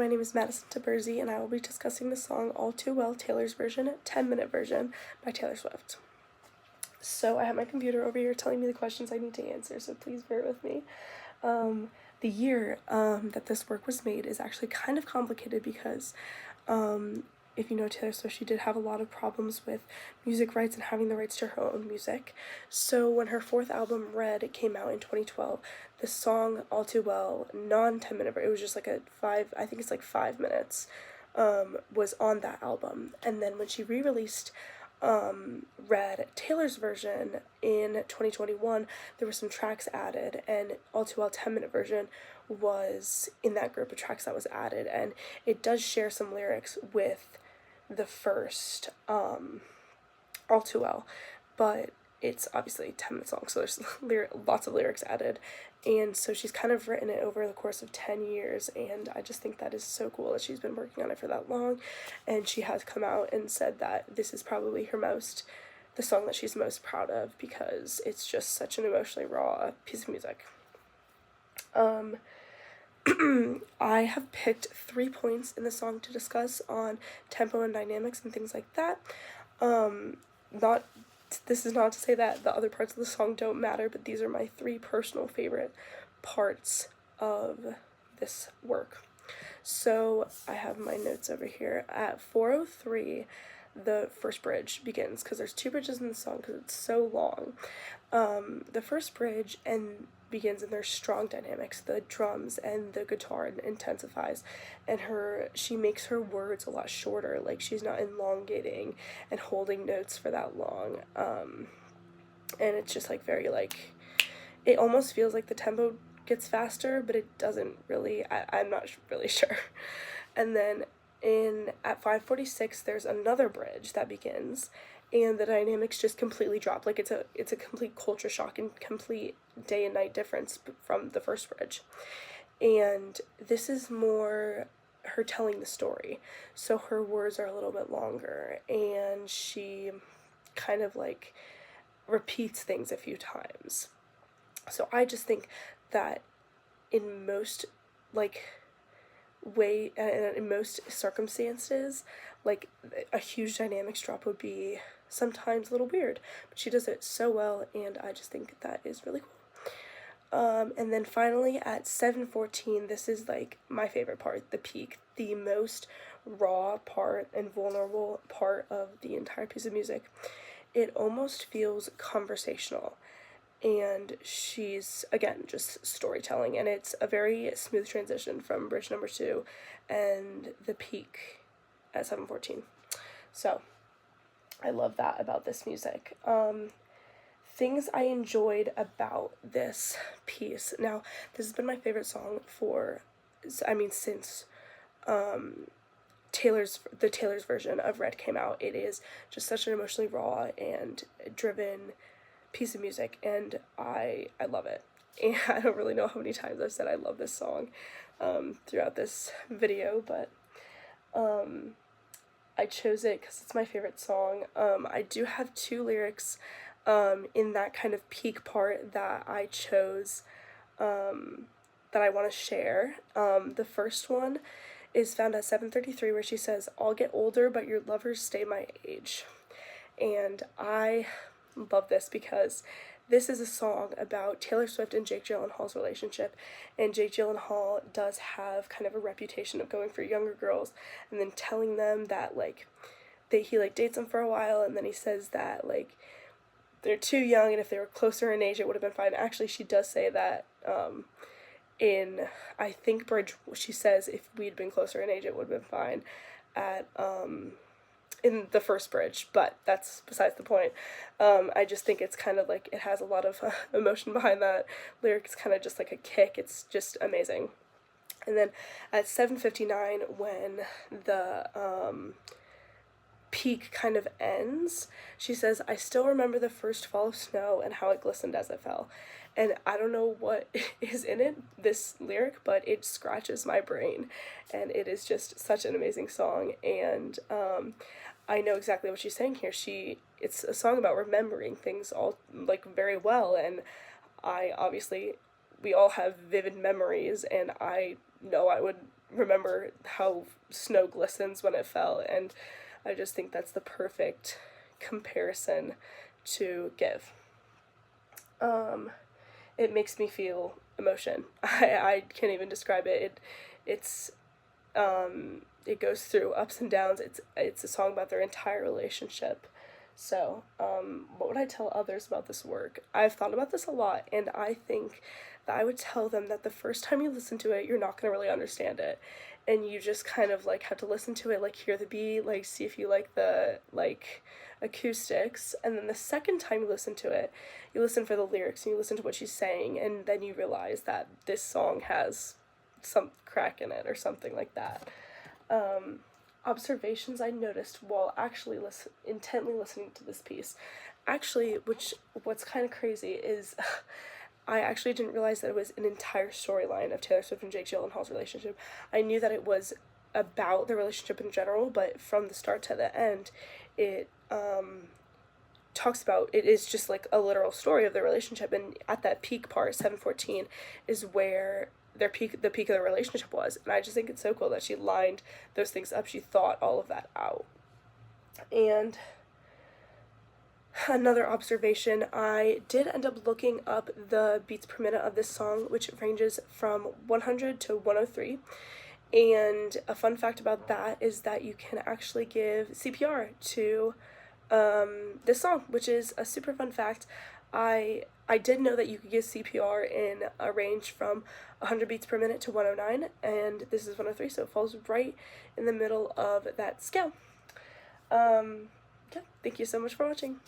My name is Madison Taberzi, and I will be discussing the song All Too Well, Taylor's version, 10-minute version by Taylor Swift. So I have my computer over here telling me the questions I need to answer, so please bear with me. The year that this work was made is actually kind of complicated because if you know Taylor Swift, she did have a lot of problems with music rights and having the rights to her own music. So when her fourth album, Red, came out in 2012, the song All Too Well, non-10-minute, it was just like I think it's like 5 minutes, was on that album. And then when she re-released Red, Taylor's version, in 2021, there were some tracks added, and All Too Well 10-minute version was in that group of tracks that was added, and it does share some lyrics with the first All Too Well, but it's obviously a 10-minute song, so there's lots of lyrics added, and so she's kind of written it over the course of 10 years, and I just think that is so cool that she's been working on it for that long, and she has come out and said that this is probably the song that she's most proud of because it's just such an emotionally raw piece of music. I have picked 3 points in the song to discuss on tempo and dynamics and things like that. This is not to say that the other parts of the song don't matter, but these are my 3 personal favorite parts of this work. So I have my notes over here. At 4:03, the first bridge begins, because there's 2 bridges in the song because it's so long. The first bridge begins, and there's strong dynamics. The drums and the guitar intensifies, and she makes her words a lot shorter, like she's not elongating and holding notes for that long, and it's just like very like, it almost feels like the tempo gets faster, but it doesn't really. I'm not really sure. And then at 5:46 there's another bridge that begins, and the dynamics just completely drop. Like it's a complete culture shock and complete day and night difference from the first bridge. And this is more her telling the story, so her words are a little bit longer, and she kind of like repeats things a few times. So I just think that in most in most circumstances, like, a huge dynamics drop would be sometimes a little weird, but she does it so well, and I just think that is really cool. And then finally at 7:14, this is like my favorite part, the peak, the most raw part and vulnerable part of the entire piece of music. It almost feels conversational, and she's, again, just storytelling, and it's a very smooth transition from bridge number 2 and the peak at 7:14. So I love that about this music. Things I enjoyed about this piece. Now, this has been my favorite song since Taylor's version of Red came out. It is just such an emotionally raw and driven piece of music, and I love it. And I don't really know how many times I've said I love this song throughout this video, but I chose it because it's my favorite song. I do have 2 lyrics in that kind of peak part that I chose that I want to share. The first one is found at 7:33, where she says, "I'll get older, but your lovers stay my age." And I love this because this is a song about Taylor Swift and Jake Gyllenhaal's relationship, and Jake Gyllenhaal does have kind of a reputation of going for younger girls and then telling them that he dates them for a while, and then he says that they're too young, and if they were closer in age it would have been fine. Actually, she does say that in, I think, bridge, she says if we'd been closer in age it would have been fine at in the first bridge, but that's besides the point. I just think it's kind of like, it has a lot of emotion behind that lyric. It's kind of just like a kick. It's just amazing. And then at 7:59, when the peak kind of ends, she says, "I still remember the first fall of snow and how it glistened as it fell." And I don't know what is in this lyric, but it scratches my brain, and it is just such an amazing song. And I know exactly what she's saying here. It's a song about remembering things all very well, and we all have vivid memories, and I know I would remember how snow glistens when it fell, and I just think that's the perfect comparison to give. It makes me feel emotion. I can't even describe it. It goes through ups and downs. It's a song about their entire relationship. So, what would I tell others about this work? I've thought about this a lot, and I think that I would tell them that the first time you listen to it, you're not going to really understand it. And you just kind of, like, have to listen to it, like, hear the beat, like, see if you like the, like, acoustics. And then the second time you listen to it, you listen for the lyrics, and you listen to what she's saying, and then you realize that this song has some crack in it, or something like that. Observations I noticed while actually intently listening to this piece. Actually, what's kind of crazy is I actually didn't realize that it was an entire storyline of Taylor Swift and Jake Gyllenhaal's relationship. I knew that it was about the relationship in general, but from the start to the end, it talks about, it is just like a literal story of the relationship, and at that peak part, 7:14, is where the peak of the relationship was. And I just think it's so cool that she lined those things up. She thought all of that out. And another observation, I did end up looking up the beats per minute of this song, which ranges from 100 to 103. And a fun fact about that is that you can actually give CPR to this song, which is a super fun fact. I did know that you could give CPR in a range from 100 beats per minute to 109, and this is 103, so it falls right in the middle of that scale. Yeah, thank you so much for watching.